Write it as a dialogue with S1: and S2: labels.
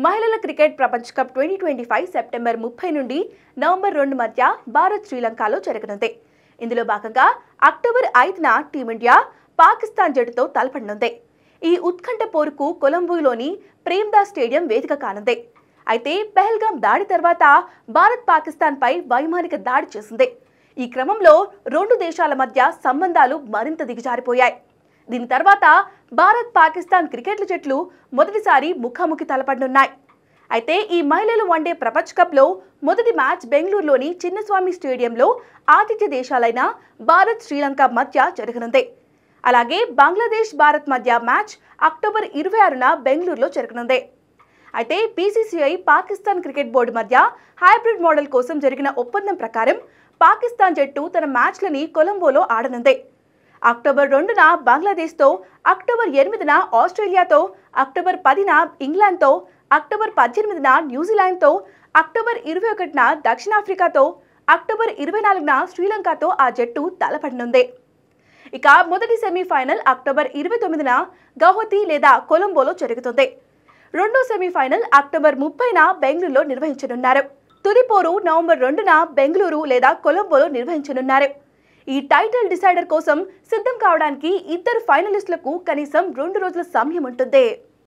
S1: మహిళల క్రికెట్ ప్రపంచ cup 2025 September 30 నుండి నవంబర్ 2 మధ్య భారత్ శ్రీలంకలో జరగనుంది. ఇందులో భాగంగా అక్టోబర్ 5న టీమిండియా పాకిస్తాన్ జట్టుతో తలపడనుంది. ఈ ఉత్కంఠ పోరుకు కొలంబోలోని ప్రేమ్దాస్ స్టేడియం వేదిక కానుంది. అయితే పెహల్గాం దాడి తర్వాత భారత్ పాకిస్తాన్ పై వైమానిక దాడి చేసింది. ఈ క్రమంలో రెండు దేశాల మధ్య సంబంధాలు మరింత దిగజారిపోయాయి. దీని తర్వాత భారత్ పాకిస్తాన్ క్రికెట్ల జట్లు మొదటిసారి ముఖాముఖి తలపడనున్నాయి. అయితే ఈ మహిళల వన్డే ప్రపంచ కప్లో మొదటి మ్యాచ్ బెంగళూరులోని చిన్నస్వామి స్టేడియంలో ఆతిథ్య దేశాలైన భారత్ శ్రీలంక మధ్య జరగనుంది. అలాగే బంగ్లాదేశ్ భారత్ మధ్య మ్యాచ్ అక్టోబర్ 26న బెంగళూరులో జరగనుంది. అయితే బీసీసీఐ పాకిస్తాన్ క్రికెట్ బోర్డు మధ్య హైబ్రిడ్ మోడల్ కోసం జరిగిన ఒప్పందం ప్రకారం పాకిస్తాన్ జట్టు తన మ్యాచ్లని కొలంబోలో ఆడనుంది. అక్టోబర్ 2న బంగ్లాదేశ్తో, అక్టోబర్ 8న ఆస్ట్రేలియాతో, అక్టోబర్ 10న ఇంగ్లాండ్తో, అక్టోబర్ 18న న్యూజిలాండ్తో, అక్టోబర్ 21న దక్షిణాఫ్రికాతో, అక్టోబర్ 24న శ్రీలంకతో ఆ జట్టు తలపడనుంది. ఇక మొదటి సెమీఫైనల్ అక్టోబర్ 29న గౌహతి లేదా కొలంబోలో జరుగుతుంది. రెండో సెమీఫైనల్ అక్టోబర్ 30న బెంగళూరులో నిర్వహించనున్నారు. తుది పోరు నవంబర్ 2న బెంగళూరు లేదా కొలంబోలో నిర్వహించనున్నారు. ఈ టైటిల్ డిసైడర్ కోసం సిద్ధం కావడానికి ఇద్దరు ఫైనలిస్టులకు కనీసం 2 రోజుల సమయం ఉంటుంది.